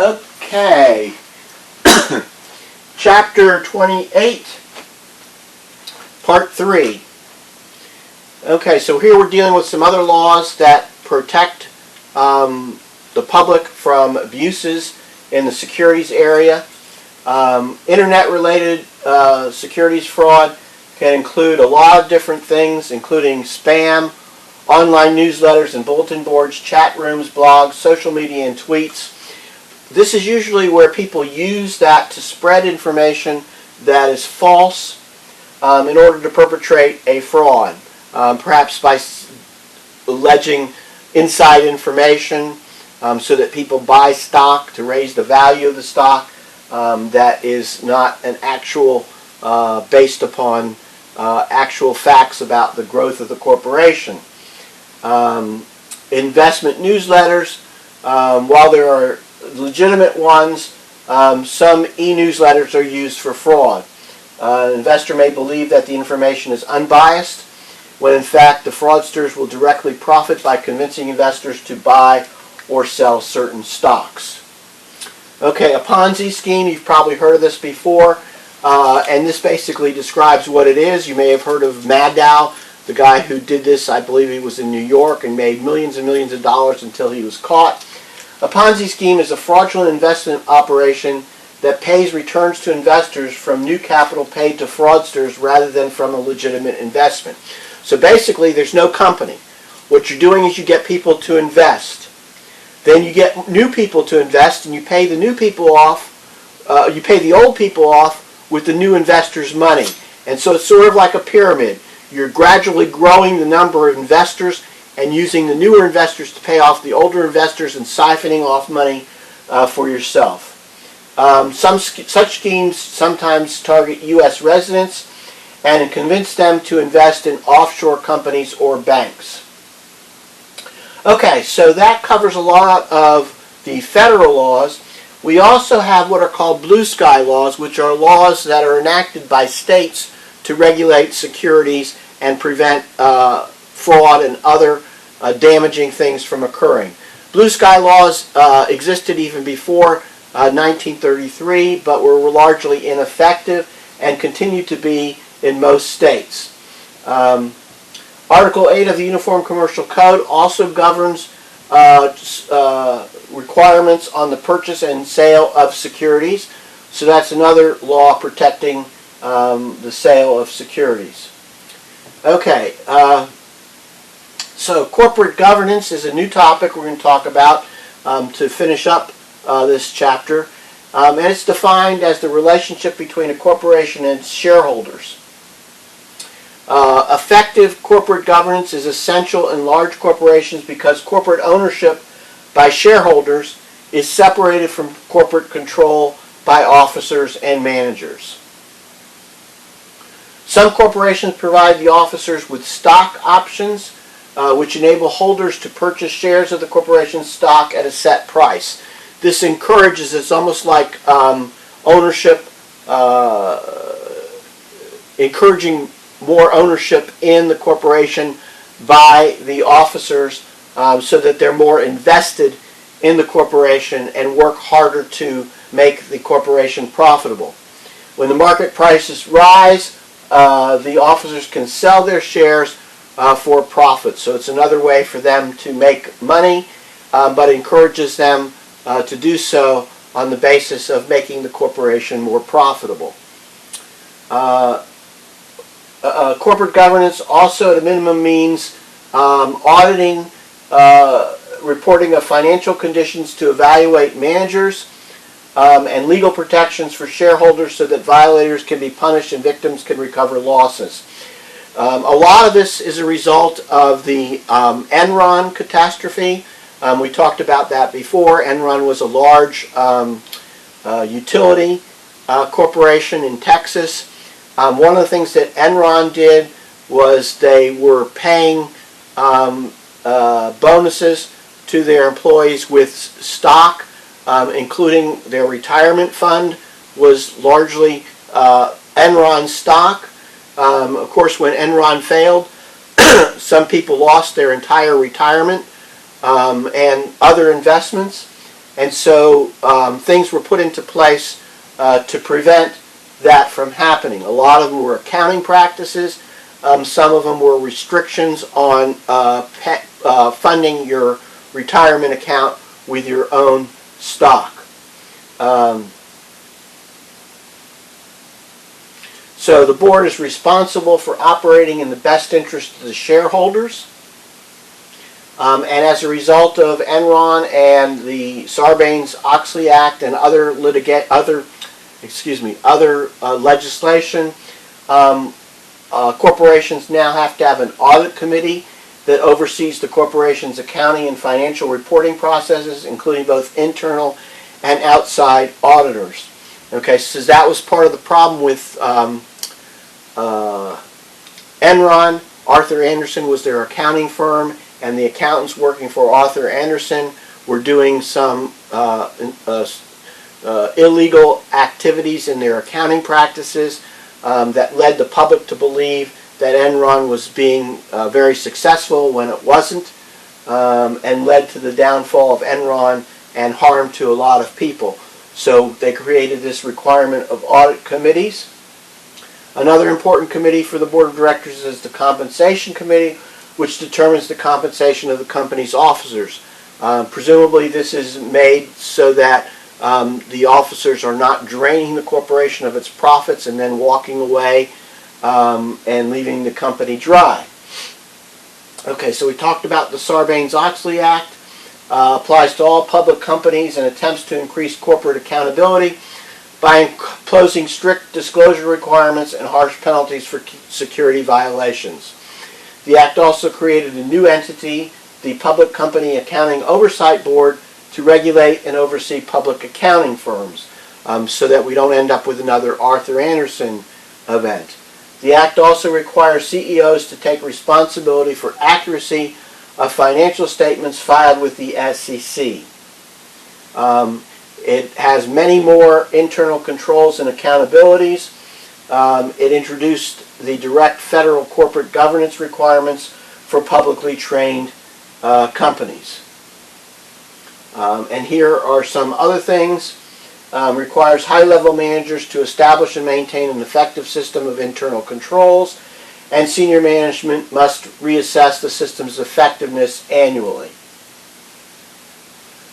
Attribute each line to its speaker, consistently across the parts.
Speaker 1: Okay. Chapter 28, Part 3. Okay, so here we're dealing with some other laws that protect the public from abuses in the securities area. Internet-related securities fraud can include a lot of different things, including spam, online newsletters and bulletin boards, chat rooms, blogs, social media, and tweets. This is usually where people use that to spread information that is false in order to perpetrate a fraud, perhaps by alleging inside information so that people buy stock to raise the value of the stock that is not an actual, based upon actual facts about the growth of the corporation. Investment newsletters, while there are legitimate ones, some e-newsletters are used for fraud. An investor may believe that the information is unbiased, when in fact the fraudsters will directly profit by convincing investors to buy or sell certain stocks. Okay, a Ponzi scheme, you've probably heard of this before, and this basically describes what it is. You may have heard of Madoff, the guy who did this. I believe he was in New York and made millions and millions of dollars until he was caught. A Ponzi scheme is a fraudulent investment operation that pays returns to investors from new capital paid to fraudsters rather than from a legitimate investment. So basically, there's no company. What you're doing is you get people to invest. Then you get new people to invest, and you pay the new people off. You pay the old people off with the new investors' money. And so it's sort of like a pyramid. You're gradually growing the number of investors and using the newer investors to pay off the older investors and siphoning off money for yourself. Such schemes sometimes target U.S. residents and convince them to invest in offshore companies or banks. Okay, so that covers a lot of the federal laws. We also have what are called blue sky laws, which are laws that are enacted by states to regulate securities and prevent fraud and other damaging things from occurring. Blue sky laws existed even before 1933, but were largely ineffective and continue to be in most states. Article 8 of the Uniform Commercial Code also governs requirements on the purchase and sale of securities. So that's another law protecting the sale of securities. Okay, so corporate governance is a new topic we're going to talk about to finish up this chapter. And it's defined as the relationship between a corporation and its shareholders. Effective corporate governance is essential in large corporations because corporate ownership by shareholders is separated from corporate control by officers and managers. Some corporations provide the officers with stock options, which enable holders to purchase shares of the corporation's stock at a set price. This encourages, it's almost like ownership, encouraging more ownership in the corporation by the officers so that they're more invested in the corporation and work harder to make the corporation profitable. When the market prices rise, the officers can sell their shares for profit. So it's another way for them to make money, but encourages them to do so on the basis of making the corporation more profitable. Corporate governance also at a minimum means auditing, reporting of financial conditions to evaluate managers, and legal protections for shareholders so that violators can be punished and victims can recover losses. A lot of this is a result of the Enron catastrophe. We talked about that before. Enron was a large utility corporation in Texas. One of the things that Enron did was they were paying bonuses to their employees with stock, including their retirement fund was largely Enron stock. Of course, when Enron failed, some people lost their entire retirement and other investments. And so things were put into place to prevent that from happening. A lot of them were accounting practices. Some of them were restrictions on funding your retirement account with your own stock. So the board is responsible for operating in the best interest of the shareholders. And as a result of Enron and the Sarbanes-Oxley Act and other legislation, corporations now have to have an audit committee that oversees the corporation's accounting and financial reporting processes, including both internal and outside auditors. Okay, so that was part of the problem with Enron. Arthur Andersen was their accounting firm, and the accountants working for Arthur Andersen were doing some illegal activities in their accounting practices that led the public to believe that Enron was being very successful when it wasn't, and led to the downfall of Enron and harm to a lot of people. So they created this requirement of audit committees. Another important committee for the board of directors is the compensation committee, which determines the compensation of the company's officers. Presumably this is made so that the officers are not draining the corporation of its profits and then walking away and leaving the company dry. Okay, so we talked about the Sarbanes-Oxley Act. Applies to all public companies and attempts to increase corporate accountability by imposing strict disclosure requirements and harsh penalties for security violations. The Act also created a new entity, the Public Company Accounting Oversight Board, to regulate and oversee public accounting firms so that we don't end up with another Arthur Andersen event. The Act also requires CEOs to take responsibility for accuracy of financial statements filed with the SEC. It has many more internal controls and accountabilities. It introduced the direct federal corporate governance requirements for publicly trained companies. And here are some other things. Requires high-level managers to establish and maintain an effective system of internal controls, and senior management must reassess the system's effectiveness annually.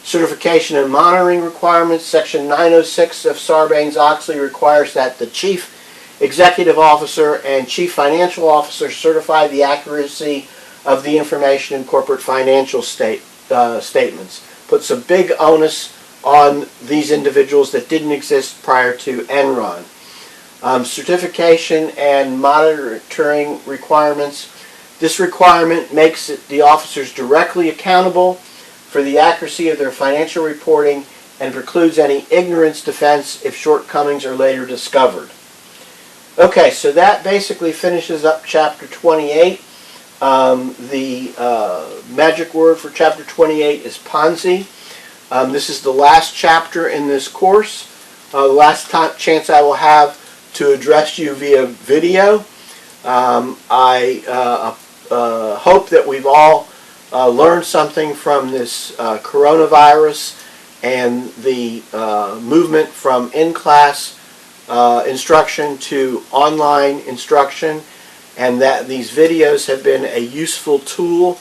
Speaker 1: Certification and monitoring requirements. Section 906 of Sarbanes-Oxley requires that the Chief Executive Officer and Chief Financial Officer certify the accuracy of the information in corporate financial statements. Puts a big onus on these individuals that didn't exist prior to Enron. Certification and monitoring requirements. This requirement makes the officers directly accountable for the accuracy of their financial reporting and precludes any ignorance defense if shortcomings are later discovered. Okay, so that basically finishes up Chapter 28. The magic word for Chapter 28 is Ponzi. This is the last chapter in this course. The last chance I will have to address you via video. I hope that we've all learned something from this coronavirus and the movement from in-class instruction to online instruction, and that these videos have been a useful tool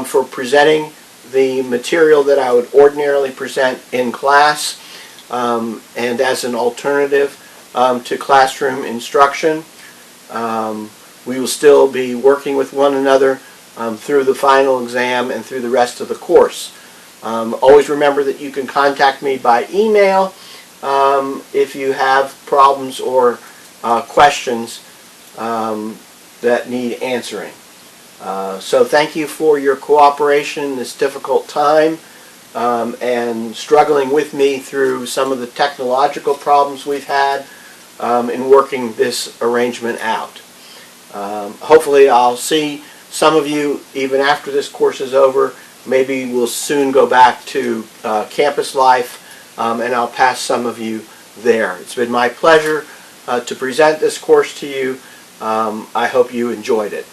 Speaker 1: for presenting the material that I would ordinarily present in class and as an alternative to classroom instruction. We will still be working with one another through the final exam and through the rest of the course. Always remember that you can contact me by email if you have problems or questions that need answering. So thank you for your cooperation in this difficult time and struggling with me through some of the technological problems we've had in working this arrangement out. Hopefully I'll see some of you even after this course is over. Maybe we'll soon go back to campus life and I'll pass some of you there. It's been my pleasure to present this course to you. I hope you enjoyed it.